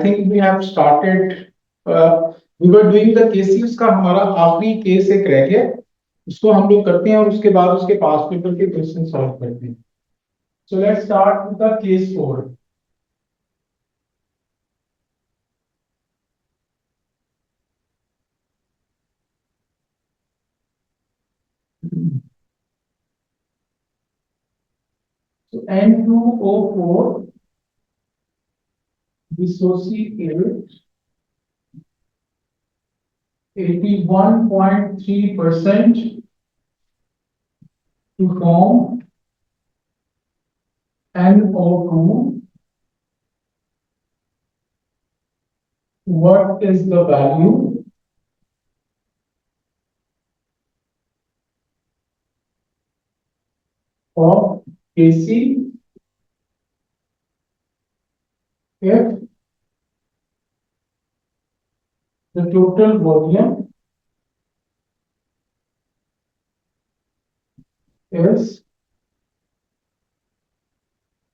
think we have started. We were doing the cases का हमारा आखिरी केस एक रह गया, उसको हम लोग करते हैं और उसके बाद उसके पास पेपर के क्वेश्चन सॉल्व करते हैं. So let's start with the case 4. So N2O4 dissociate 81.3% to form NO2. What is the value of Kc if the total volume is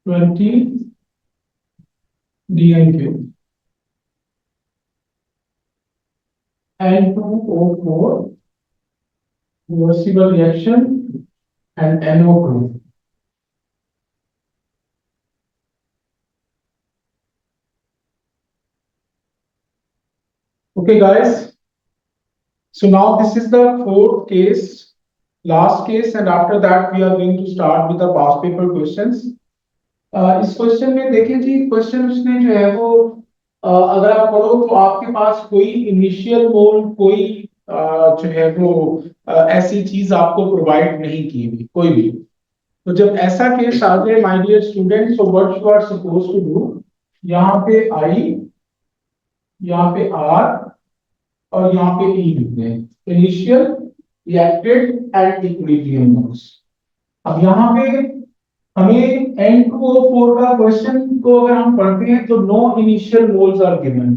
20 dN3? N2O4 reversible reaction and NO2. Okay, guys. So now this is the fourth case, last case, and after that we are going to start with the past paper questions. इस question में देखें जी, question उसने जो है वो अगर आप पढ़ो तो आपके पास कोई इनिशियल मोल, कोई जो है वो ऐसी चीज आपको प्रोवाइड नहीं की हुई कोई भी. तो जब ऐसा केस आ जाए my dear students, so what you are suppose to do, यहाँ पे आई, यहाँ पे आर और यहाँ पे ई लिखते हैं, initial, reacted and equilibrium moles. अब यहाँ पे हमें N2O4 का क्वेश्चन को अगर हम पढ़ते हैं तो no initial moles are given.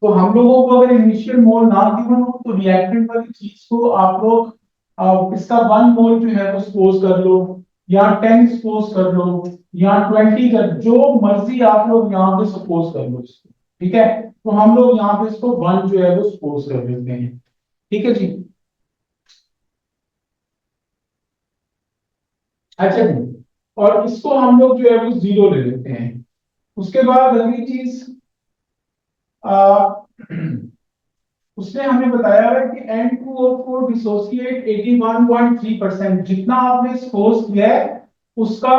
तो हम लोगों को अगर इनिशियल मोल ना गिवन हो तो रिएक्टेंट वाली चीज को आप लोग इसका 1 मोल जो है वो सपोज कर लो, या 10 सपोज कर लो, या 20 कर, जो मर्जी आप लोग यहाँ पे सपोज कर लो इसको. ठीक है, तो हम लोग यहाँ पे इसको 1 जो है वो सपोज कर लेते हैं. ठीक है जी. अच्छा जी, और इसको हम लोग जो है वो 0 ले लेते हैं. उसके बाद अगली चीज उसने हमें बताया है कि N2O4 डिसोसिएट 81.3%. जितना आपने सपोज किया है उसका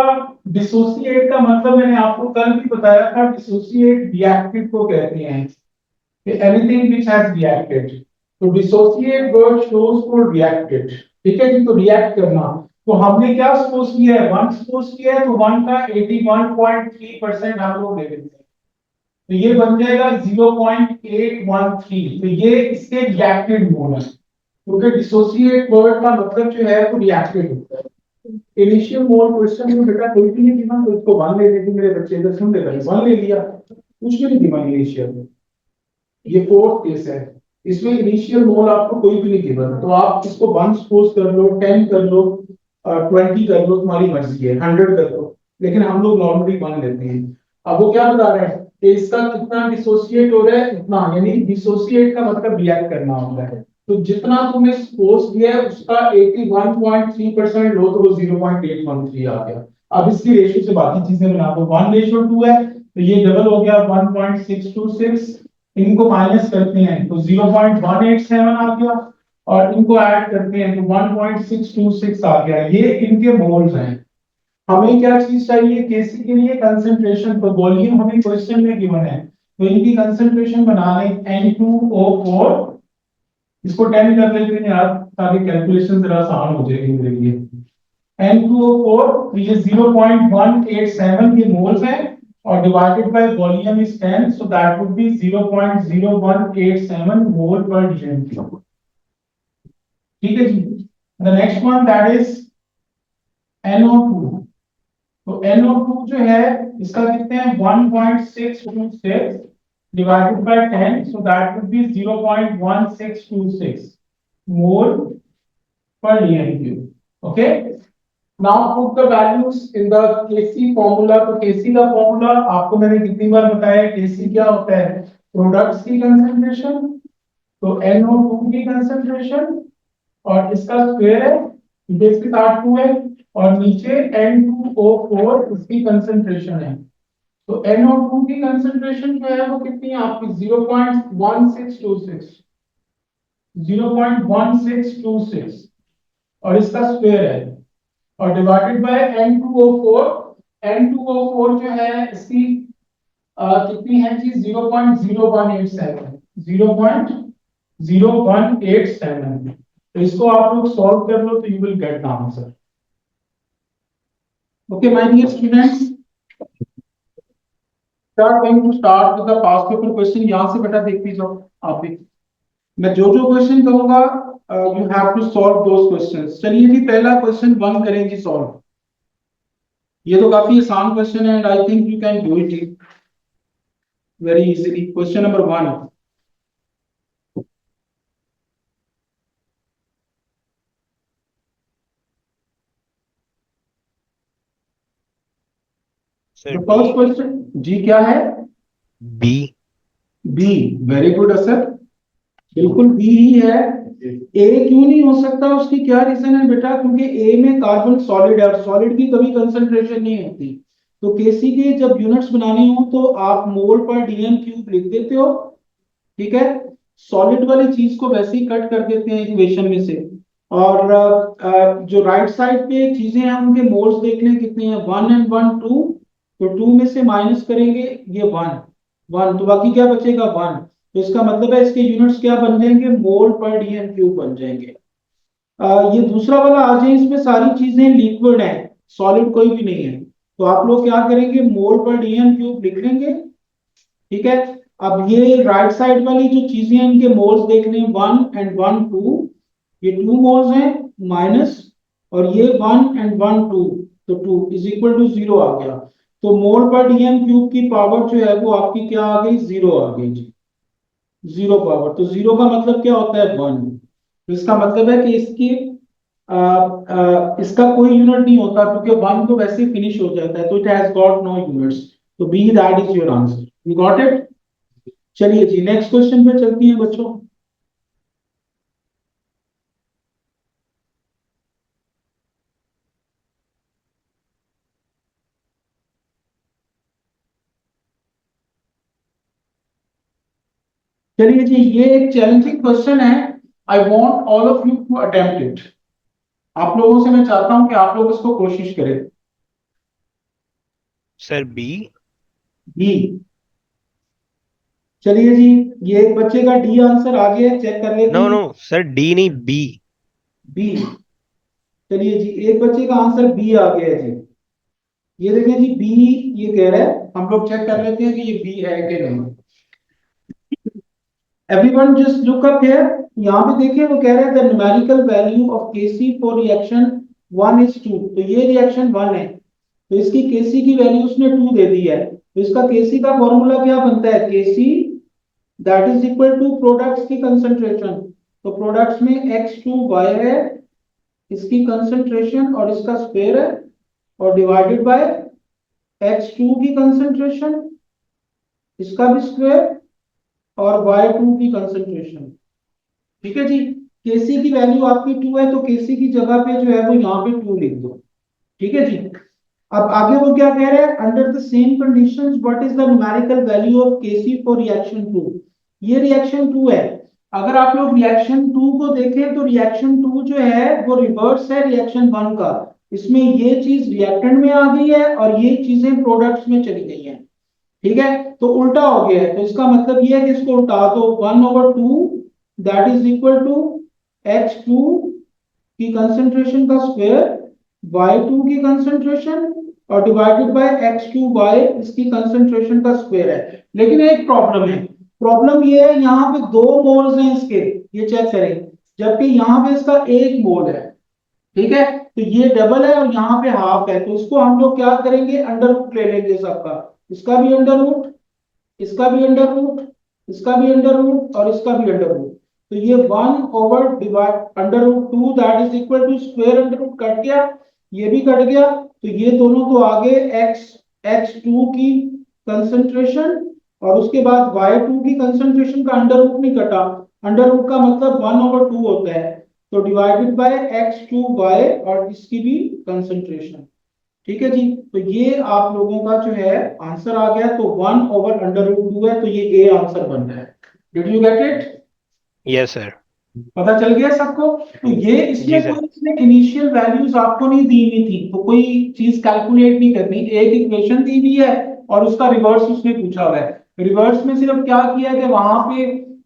डिसोसिएट का मतलब मैंने आपको कल भी बताया था, डिसोसिएट रिएक्टेड को कहते हैं, कि एनीथिंग व्हिच हैज रिएक्टेड. तो dissociate word shows for reacted. ठीक है जी. तो रिएक्ट करना, तो हमने क्या सपोज किया है, 1 सपोज किया है, तो 1 का 81.3% हम लोग ले लेते हैं. तो ये बन जाएगा 0.813. तो ये इसके रिएक्टेड मोल है, क्योंकि डिसोसिएट वर्ड का मतलब जो है वो रिएक्टेड होता है. इनिशियल मोल क्वेश्चन में बेटा कोई भी नहीं गिवन, तो इसको 1 ले लेते मेरे बच्चे, इधर सुन ले, 1 ले लिया, कुछ भी नहीं गिवन इनिशियल. ये फोर्थ केस है, इसमें इनिशियल मोल आपको कोई भी नहीं गिवन, तो आप इसको 1 सपोज कर लो, 10 कर लो, 20 कर लो, तुम्हारी मर्जी है, 100 कर लो, लेकिन हम लोग नॉर्मली 1 लेते हैं. अब वो क्या बता रहे हैं कि इसका कितना डिसोसिएट हो रहा है, इतना, यानी डिसोसिएट का मतलब रिएक्ट करना होता है. तो जितना तुमने सपोज किया है उसका 81.3% लो, तो वो 0.813 आ गया. अब इसकी रेशियो से बाकी चीजें बना दो. 1:2 है, तो ये डबल हो गया 1.626. इनको माइनस करते हैं तो 0.187 आ गया, और इनको ऐड करते हैं तो 1.626 आ गया. ये इनके मोल्स हैं. हमें क्या चीज चाहिए केसी के लिए, कंसंट्रेशन. तो वॉल्यूम हमें क्वेश्चन में गिवन है, तो इनकी कंसंट्रेशन बना लें N2O4. इसको 10 कर लेते हैं यार, ताकि कैलकुलेशन जरा आसान हो जाएगी मेरे लिए. N2O4 ये 0.187 के मोल्स हैं, और divided by volume is 10, so that would be 0.0187 mole पर dN3. ठीक है जी. The next one that is NO2. तो NO2 जो है इसका कितने हैं, 1.626 divided by 10, so that would be 0.1626 mole पर dN3. Okay. Now put the values in the KC formula. तो केसी का फॉर्मूला आपको मैंने कितनी बार बताया, केसी क्या होता है, प्रोडक्ट्स की कंसंट्रेशन। तो NO2 की कंसंट्रेशन और इसका स्क्वायर है, बेस के साथ 2 है, और नीचे N2O4 इसकी कंसंट्रेशन है। तो NO2 की कंसंट्रेशन जो है वो कितनी है आपकी, 0.1626, 0.1626, और इसका स्क्वायर है, और डिवाइडेड बाय N2O4। N2O4 जो है इसकी कितनी है जी, 0.0187, 0.0187। तो इसको आप लोग सॉल्व कर लो तो you will get the answer. Okay my dear students, start going to start with the past paper question. यहां से बेटा देखती जाओ आप भी, मैं जो जो क्वेश्चन कहूंगा you have to solve those questions. चलिए जी, पहला क्वेश्चन 1 करें जी सॉल्व। ये तो काफी आसान क्वेश्चन है and I think you can do it very easily. Question number 1, sir the D. First question जी क्या है, बी। बी। वेरी गुड असर, बिल्कुल बी ही है। ए क्यों नहीं हो सकता, उसकी क्या रीजन है बेटा, क्योंकि ए में कार्बन सॉलिड है और सॉलिड की कभी कंसंट्रेशन नहीं होती। तो केसी के जब यूनिट्स बनाने हो तो आप मोल पर डीएम क्यूब लिख देते हो, ठीक है। सॉलिड वाली चीज को वैसे ही कट कर देते हैं इक्वेशन में से। और जो राइट साइड पे चीजें हैं उनके मोल्स देख लें कितने हैं, 1 एंड 1 2। तो 2 में से माइनस करेंगे ये 1 1, तो बाकी क्या बचेगा 1। तो इसका मतलब है इसके यूनिट्स क्या बन जाएंगे, मोल पर डीएम क्यूब बन जाएंगे। ये दूसरा वाला आ जाए, इसमें सारी चीजें लिक्विड है, सॉलिड कोई भी नहीं है। तो आप लोग क्या करेंगे, मोल पर डीएम क्यूब लिख लेंगे, ठीक है। अब ये राइट साइड वाली जो चीजें हैं इनके मोल्स देख लें, 1 एंड 1 2, ये 2 मोल्स हैं माइनस, और ये 1 एंड 1 2, तो 2 इज इक्वल टू 0 आ गया। तो मोल पर डीएम क्यूब की पावर जो है वो आपकी क्या आ गई, 0 आ गई जी, 0 पावर। तो 0 का मतलब क्या होता है, 1। तो इसका मतलब है कि इसका कोई यूनिट नहीं होता, क्योंकि 1 तो वैसे ही फिनिश हो जाता है, तो it has got no units. तो B that is your answer, you got it. चलिए जी, नेक्स्ट क्वेश्चन पे चलती हैं बच्चों। चलिए जी, ये एक चैलेंजिंग क्वेश्चन है, I want all of you to attempt it. आप लोगों से मैं चाहता हूं कि आप लोग इसको कोशिश करें। Sir B. बी। चलिए जी, ये एक बच्चे का डी आंसर आ गया है, चेक कर लेते नो हैं। नो सर, डी नहीं, बी। बी। चलिए जी, एक बच्चे का आंसर बी आ गया है जी। ये देखिए जी, बी ये कह रहा है, हम लोग चेक कर लेते हैं कि ये बी है कि नहीं। Everyone just look up here. यहाँ पे देखिए वो कह रहा है the numerical value of KC for reaction 1:2। तो ये रिएक्शन 1 है, तो इसकी केसी की वैल्यू उसने 2 दे दी है। तो इसका केसी का फॉर्मूला क्या बनता है, K C that is equal to products की कंसंट्रेशन। तो प्रोडक्ट्स में X2Y है, इसकी कंसंट्रेशन और इसका स्क्वायर है, और डिवाइडेड बाय X2 की कंसंट्रेशन, इसका भी स्क्वायर, और Y2 की कंसंट्रेशन, ठीक है जी। केसी की वैल्यू आपकी 2 है, तो केसी की जगह पे जो है वो यहाँ पे 2 लिख दो, ठीक है जी। अब आगे वो क्या कह रहे हैं, under the same conditions what is the numerical value of KC for reaction 2। ये रिएक्शन 2 है। अगर आप लोग रिएक्शन 2 को देखें तो रिएक्शन 2 जो है वो रिवर्स है रिएक्शन 1 का। इसमें ये चीज रिएक्टेंट में आ गई है और ये चीजें प्रोडक्ट्स में चली गई हैं, ठीक है। तो उल्टा हो गया है, तो इसका मतलब ये है कि इसको उल्टा दो, 1/2 that is equal to X2 की कंसंट्रेशन का स्क्वायर, Y2 की कंसंट्रेशन, और डिवाइडेड बाय X2Y इसकी कंसंट्रेशन का स्क्वायर है। लेकिन एक प्रॉब्लम है, प्रॉब्लम ये है यहाँ पे 2 मोल्स हैं इसके, ये चेक करें, जबकि यहाँ पे इसका 1 मोल है, ठीक है। तो ये डबल है और यहाँ पे हाफ है, तो इसको हम लोग क्या करेंगे, अंडर रूट ले लेंगे सबका। इसका भी अंडर रूट, इसका भी अंडर रूट, इसका भी अंडर रूट, और इसका भी अंडर रूट। तो ये 1 over divide under root 2 that is equal to square under root cut गया, ये भी कट गया, तो ये दोनों तो आगे H2 की कंसंट्रेशन, और उसके बाद Y2 की कंसंट्रेशन का अंडर रूट नहीं कटा, अंडर रूट का मतलब 1/2 होता है, तो डिवाइडेड बाय X2Y और इसकी भी कंसंट्रेशन। ठीक है जी, तो ये आप लोगों का जो है आंसर आ गया, तो 1/√2 है, तो ये ए आंसर बन रहा है। Did you get it? Yes sir. पता चल गया सबको? तो ये जी इसमें सर। कोई इसने इनिशियल वैल्यूज आपको नहीं दी हुई थी, तो कोई चीज कैलकुलेट नहीं करनी, एक इक्वेशन दी हुई है और उसका रिवर्स उसने पूछा हुआ है। रिवर्स में सिर्फ क्या किया कि वहां पे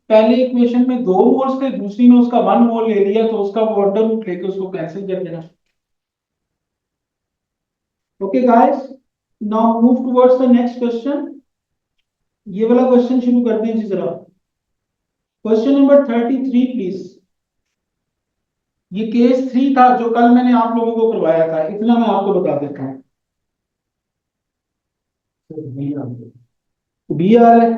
पहले इक्वेशन में 2 मोल्स थे, दूसरी में उसका 1 मोल ले लिया, तो उसका वो अंडर रूट लेके उसको कैंसिल कर देना। Okay guys, now move towards the next question. ये वाला क्वेश्चन शुरू करते हैं जी जरा। Question number 33 please. ये केस 3 था जो कल मैंने आप लोगों को करवाया था, इतना मैं आपको बता देता हूँ। बी आ रहा है,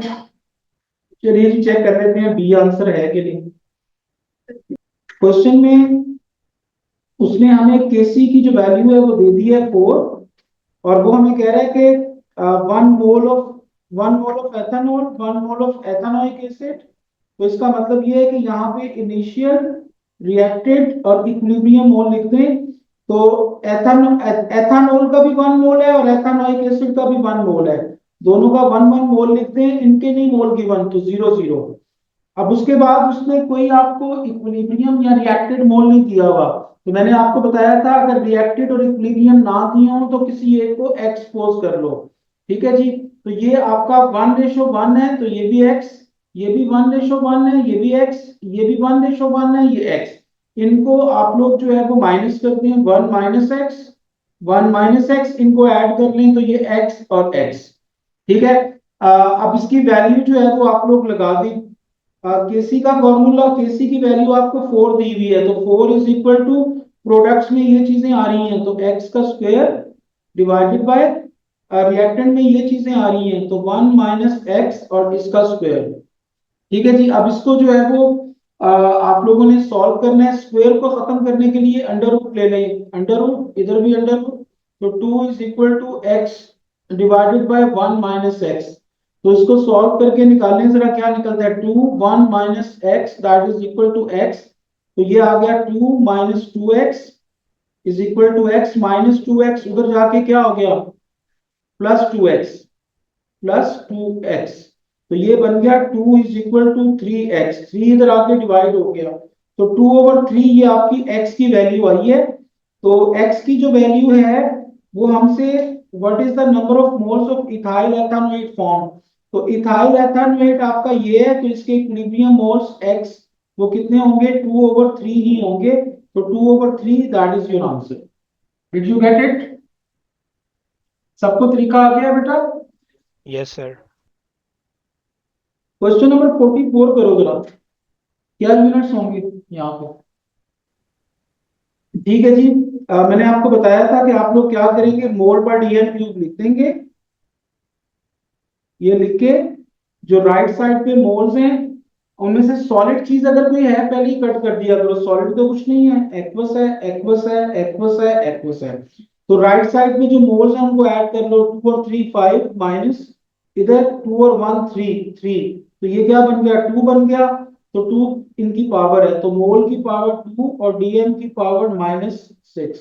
चलिए जी चेक कर लेते हैं बी आंसर है कि नहीं। क्वेश्चन में उसने हमें केसी की जो वैल्यू है वो दे दी है 4, और वो हमें कह रहा है कि 1 mole of ethanol, 1 mole of ethanoic acid. तो इसका मतलब ये है कि यहाँ पे इनिशियल, रिएक्टेड और इक्विलिब्रियम मोल लिख दें। तो एथेनॉल का भी 1 मोल है और एथेनॉइक एसिड का भी 1 मोल है, दोनों का 1 1 मोल लिख दें, इनके नहीं मोल गिवन, तो 0 0। अब उसके बाद उसने कोई आपको इक्विलिब्रियम या रिएक्टेड मोल नहीं दिया हुआ, तो मैंने आपको बताया था अगर रिएक्टेड और इक्विलिब्रियम ना दिए हो तो किसी एक को एक्सपोज कर लो। ठीक है जी, तो ये आपका 1:1 है, तो ये भी एक्स, ये भी 1:1 है, ये भी एक्स, ये भी 1:1 है, ये एक्स। इनको आप लोग जो है वो माइनस करते हैं, 1 - x, 1 - x, इनको ऐड कर लें तो ये एक्स और एक्स। ठीक है, अब इसकी वैल्यू जो है वो आप लोग लगा दी। केसी का फॉर्मूला, केसी की वैल्यू आपको 4 दी हुई है, तो 4 इज इक्वल टू, प्रोडक्ट्स में ये चीजें आ रही हैं तो एक्स का स्क्वायर डिवाइडेड बाय, रिएक्टेंट में ये चीजें आ रही हैं तो 1 - x और इसका स्क्वायर। ठीक है जी, अब इसको जो है वो आप लोगों ने सॉल्व करना है। स्क्वायर को खत्म करने के लिए अंडर रूट ले लें, अंडर रूट, इधर भी अंडर रूट, तो 2 is equal to X divided by 1 - x। तो इसको सॉल्व करके निकालें जरा, क्या निकलता है, 2 1 - x that is equal to x। तो ये आ गया 2 - 2x is equal to x, -2x उधर जाके क्या हो गया, +2x, +2x। तो ये बन गया 2 इज इक्वल टू 3x, 3 इधर आके डिवाइड हो गया, तो 2/3 ये आपकी x की वैल्यू आई है। तो x की जो वैल्यू है वो हमसे, what is the number of moles of ethyl ethanoate form, तो इथाइल एथानोएट आपका ये है, तो इसके इक्विलिब्रियम मोल्स x वो कितने होंगे, 2/3 ही होंगे, तो 2/3 that is your answer. Did you get it? सबको तरीका आ गया बेटा? Yes sir. क्वेश्चन नंबर 44 करो जरा, क्या यूनिट्स होंगे यहाँ पे? ठीक है जी, मैंने आपको बताया था कि आप लोग क्या करेंगे, मोल पर डीएन क्यूब लिख देंगे, ये लिख के जो राइट साइड पे मोल्स हैं उनमें से सॉलिड चीज अगर कोई है पहले ही कट कर दिया करो, सॉलिड तो कुछ नहीं है, एक्वस है, एक्वस है, एक्वस है, एक्वस है। तो राइट साइड में जो मोल्स हैं उनको ऐड कर लो, 2 और 3 5 माइनस, इधर 2 और 1 3 3, तो ये क्या बन गया, 2 बन गया, तो 2 इनकी पावर है, तो मोल की पावर 2 और डीएम की power -6।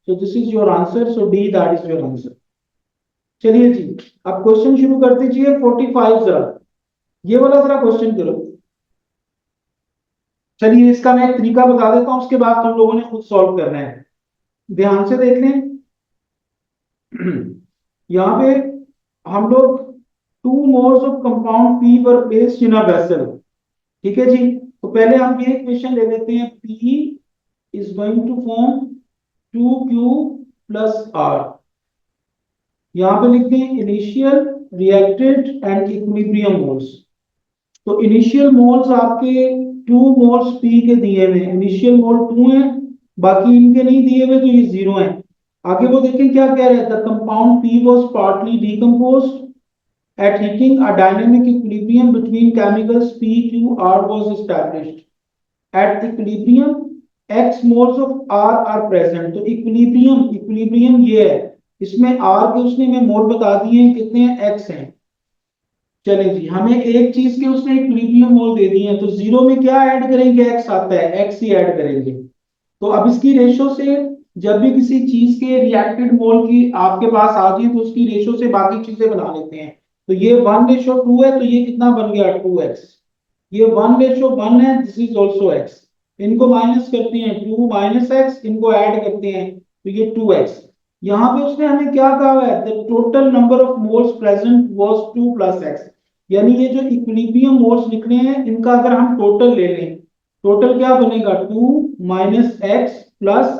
So this is your answer, so D that is your answer. चलिए जी, अब क्वेश्चन शुरू कर दीजिए 45 जरा, ये वाला जरा क्वेश्चन करो। चलिए इसका मैं एक तरीका बता देता हूं, उसके बाद तुम लोगों ने खुद सॉल्व करना है, ध्यान से देख लें। यहाँ पे हम लोग 2 moles of compound P were placed in a vessel. ठीक है जी, तो पहले हम ये इक्वेशन ले लेते हैं, P is going to form 2q plus R. यहाँ पे लिखते हैं initial, reacted and equilibrium moles. तो इनिशियल मोल्स आपके 2 मोल्स पी के दिए हुए हैं, इनिशियल मोल 2 है, बाकी इनके नहीं दिए हुए तो ये 0 है। आगे वो देखें क्या कह रहे हैं, the compound P was partly decomposed at heating a dynamic equilibrium between chemicals p q r was established at equilibrium x moles of r R present. तो इक्विलिब्रियम ये है, इसमें r के उसने में मोल बता दिए हैं कितने हैं, x हैं। चले जी, हमें एक चीज के उसने इक्विलिब्रियम मोल दे दिए हैं, तो जीरो में क्या ऐड करेंगे, x आता है, x ही ऐड करेंगे। तो अब इसकी रेशो से जब भी किसी चीज के रिएक्टेड मोल की आपके पास आ जाए तो उसकी रेशो से बाकी चीजें बना लेते हैं। तो ये 1:2 है, तो ये कितना बन गया, 2x। ये 1:1 है, दिस इज ऑल्सो x। इनको माइनस करते हैं, 2 माइनस एक्स, इनको ऐड करते हैं तो ये 2x। यहाँ पे उसने हमें क्या कहा है, the total number of moles present was 2 plus x. यानी ये जो इक्विलिब्रियम मोल्स निकले हैं इनका अगर हम टोटल ले लें, टोटल क्या बनेगा, 2 माइनस एक्स प्लस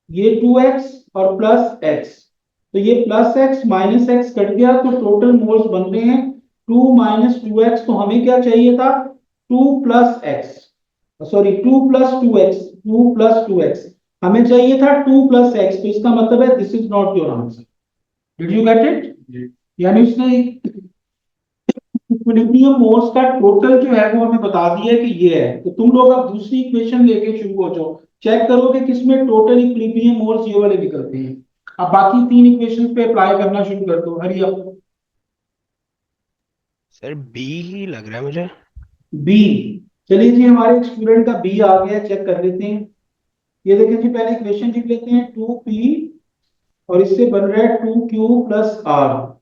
ये 2x और प्लस x। तो ये plus x minus x cut गया तो टोटल मोल्स बन रहे हैं 2 माइनस 2x। तो हमें क्या चाहिए था, 2 plus x, sorry 2 plus 2x, 2 plus 2x। हमें चाहिए था 2 प्लस एक्स, तो इसका मतलब है this is not your answer. Did you get it? यानी उसने इक्विलिब्रियम मोल्स का टोटल जो है वो हमें बता दिया है कि ये है। तो तुम लोग अब दूसरी इक्वेशन लेके शुरू हो जाओ, चेक करो कि किसमें टोटल इक्विलिब्रियम मोल्स ये वाले निकलते हैं। अब बाकी तीन इक्वेशंस पे अप्लाई करना शुरू कर दो, हरी अप। सर बी ही लग रहा है मुझे। बी, चलिए जी, हमारे स्टूडेंट का बी आ गया, चेक कर लेते हैं। ये देखें जी, पहले इक्वेशन लिख लेते हैं, 2p और इससे बन रहा है 2q प्लस आर।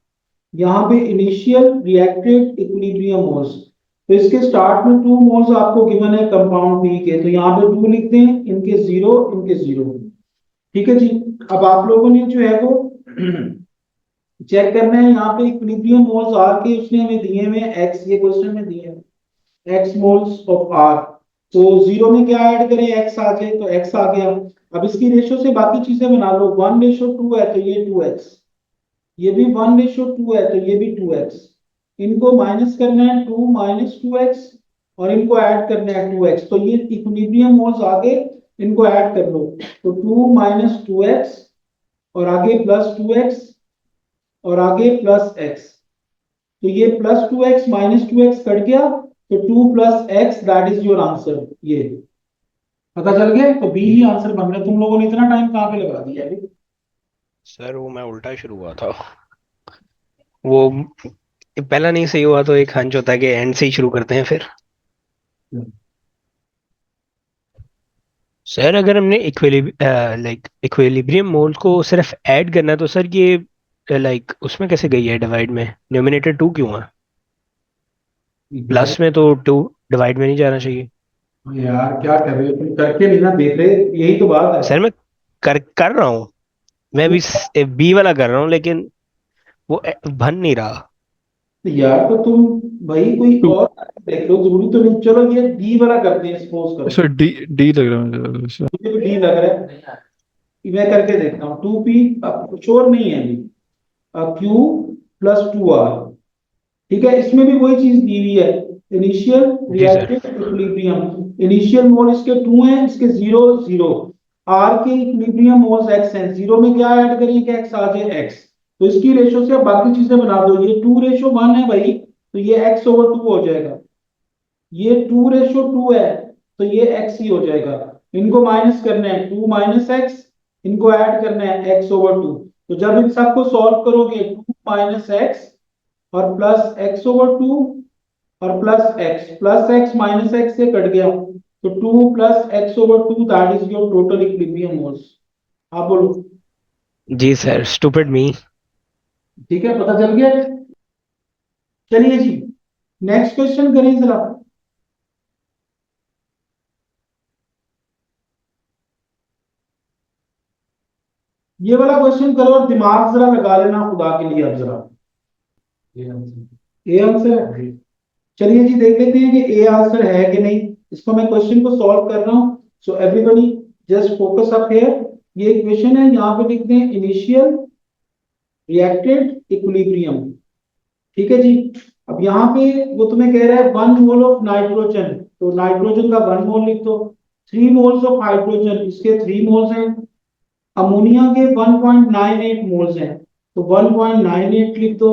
यहाँ पे इनिशियल रिएक्टेड इक्विलिब्रियम मोल्स, तो इसके स्टार्ट में 2 मोल्स आपको गिवन है कंपाउंड बी के, तो यहाँ पे 2 लिखते हैं, इनके 0, इनके 0। ठीक है जी। अब आप लोगों ने जो है वो चेक करना है, यहाँ पे इक्विलिब्रियम मोल्स आर के उसने हमें दिए हुए हैं एक्स, ये क्वेश्चन में दिए हैं एक्स मोल्स ऑफ आर। तो 0 में क्या ऐड करें, एक्स आ जाए, तो एक्स आ गया। अब इसकी रेशो से बाकी चीजें बना लो, 1:2 है तो ये 2x, ये भी 1:2 है तो ये भी 2x। इनको माइनस करना है, 2 माइनस 2x, और इनको ऐड करना है 2x। तो ये इक्विलिब्रियम मोल्स आगे, इनको ऐड कर लो, तो 2 माइनस 2x और आगे प्लस 2x और आगे प्लस x। तो ये plus 2x minus 2x cut गया, तो 2 plus x, that is your answer. ये पता चल गया, तो बी ही आंसर बन रहा है। तुम लोगों ने इतना टाइम कहाँ पे लगा दिया अभी? सर वो मैं उल्टा शुरू हुआ था, वो पहला नहीं सही हुआ तो एक हंच होता है कि एंड से ही शुरू करते हैं फिर। सर अगर हमने इक्विलिब्रियम मोल्स को सिर्फ ऐड करना है तो सर ये उसमें कैसे गई है डिवाइड में, न्यूमिनेटर 2 क्यों है, प्लस में तो 2 डिवाइड में नहीं जाना चाहिए। यार क्या कर रहे हो तुम, करके नहीं ना देख रहे, यही तो बात है। सर मैं कर कर रहा हूँ, मैं तो भी बी वाला कर रहा हूँ लेकिन वो बन नहीं रहा। यार तो तुम भाई कोई टू, और देख लो, जरूरी तो नहीं। चलो ये डी वाला करते हैं, सपोज करो। सर डी, डी लग रहा है मुझे वैसे। मुझे भी डी लग रहा है, मैं करके देखता हूँ। 2p श्योर नहीं है अभी, क्यू प्लस 2r। ठीक है, इसमें भी वही चीज दी हुई है, इनिशियल जी sir. Reacted equilibrium. Initial mole इसके 2 हैं, इसके 0 0। आर के इक्विलिब्रियम मोल्स x हैं, 0 में क्या ऐड करेंगे कि x आ जाए x। तो इसकी रेशो से आप बाकी चीजें बना दो, ये 2:1 है भाई, तो ये x/2 हो जाएगा। ये 2:2 है, तो ये x ही हो जाएगा। इनको माइनस करना है, 2 माइनस एक्स, इनको ऐड करना है x/2। तो जब इन सबको सॉल्व करोगे, 2 माइनस एक्स और प्लस x/2 और प्लस एक्स माइनस एक्स से कट गया, तो 2 plus x/2, that is your total equilibrium moles. आप बोलो। जी सर, स्टूपिड मी। ठीक है, पता चल गया। चलिए जी, नेक्स्ट क्वेश्चन करें जरा। ये वाला क्वेश्चन करो और दिमाग जरा लगा लेना खुदा के लिए अब जरा। ए आंसर है। चलिए जी, देख लेते हैं कि ए आंसर है कि नहीं। इसको मैं क्वेश्चन को सॉल्व कर रहा हूँ, so everybody just focus up here. ये इक्वेशन है, यहाँ पे लिखते हैं इनिशियल रिएक्टेड इक्विलिब्रियम। ठीक है जी। अब यहाँ पे वो तुम्हें कह रहा है 1 मोल ऑफ नाइट्रोजन, तो नाइट्रोजन का 1 मोल लिख दो। 3 मोल्स ऑफ हाइड्रोजन, इसके 3 मोल्स हैं। अमोनिया के 1.98 मोल्स हैं, तो 1.98 लिख दो।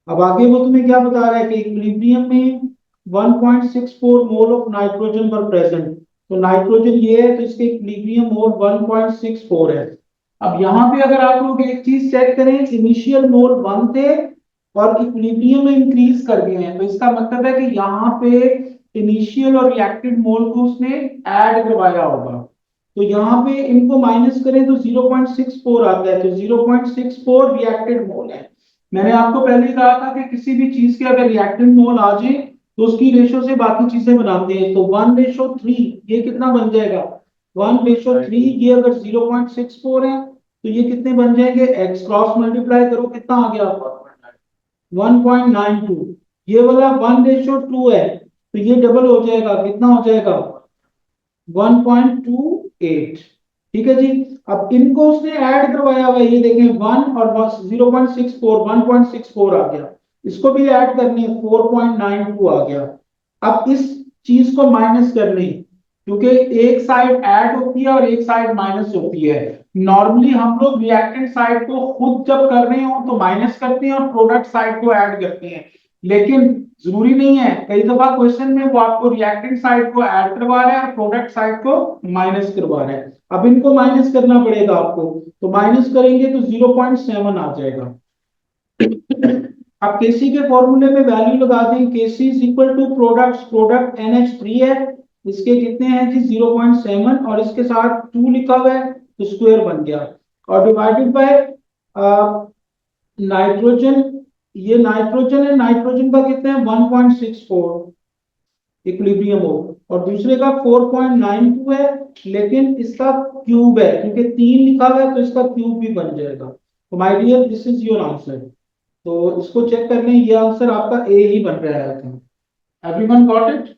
अब आगे वो तुम्हें क्या बता रहा है कि इक्विलिब्रियम में 1.64 मोल ऑफ नाइट्रोजन पर प्रेजेंट। तो नाइट्रोजन ये है, तो इसके इक्विलिब्रियम मोल 1.64 है। अब यहाँ पे अगर आप लोग एक चीज चेक करें, इनिशियल मोल 1 थे और इक्विलिब्रियम में इंक्रीज कर गए हैं, तो इसका मतलब है कि यहाँ पे इनिशियल और रिएक्टेड मोल को उसने ऐड करवाया होगा। तो यहाँ पे इनको माइनस करें तो 0.64 आता है, तो 0.64 रिएक्टेड मोल है। मैंने आपको पहले ही कहा था कि किसी भी चीज के अगर रिएक्टेड मोल आ जाए तो उसकी रेशो से बाकी चीजें बनाते हैं। तो 1:3 ये कितना बन जाएगा, 1:3, ये अगर 0.64 है तो ये कितने बन जाएंगे, x क्रॉस मल्टीप्लाई करो कितना आ गया, 1.92। ये वाला 1:2 है तो ये डबल हो जाएगा, कितना हो जाएगा, 1.28। ठीक है जी। अब इनको उसने ऐड करवाया हुआ है, ये देखें 1 और 0.64, 1.64 आ गया। इसको भी ऐड करनी है, 4.92 आ गया। अब इस चीज को माइनस करनी है, क्योंकि एक साइड ऐड होती है और एक साइड माइनस होती है। नॉर्मली हम लोग रिएक्टेंट साइड को खुद जब कर रहे हो तो माइनस करते हैं और प्रोडक्ट साइड को ऐड करते हैं, लेकिन जरूरी नहीं है। कई दफा क्वेश्चन में वो आपको रिएक्टेंट साइड को ऐड करवा रहा है और प्रोडक्ट साइड को माइनस करवा रहा है। अब इनको माइनस करना पड़ेगा आपको, तो माइनस करेंगे तो 0.7 आ जाएगा। अब केसी के फॉर्मूले में वैल्यू लगा दें, Kc is equal to product NH3 है, इसके कितने हैं जी 0.7 और इसके साथ 2 लिखा हुआ है तो स्क्वायर बन गया, और डिवाइडेड बाय नाइट्रोजन, ये नाइट्रोजन है, नाइट्रोजन का कितना है 1.64 इक्विलिब्रियम हो, और दूसरे का 4.92 है, लेकिन इसका क्यूब है, क्योंकि 3 लिखा हुआ है तो इसका क्यूब भी बन जाएगा। तो my dear this is your answer. तो इसको चेक कर लें, ये आंसर आपका ए ही बन रहा है। Everyone got it?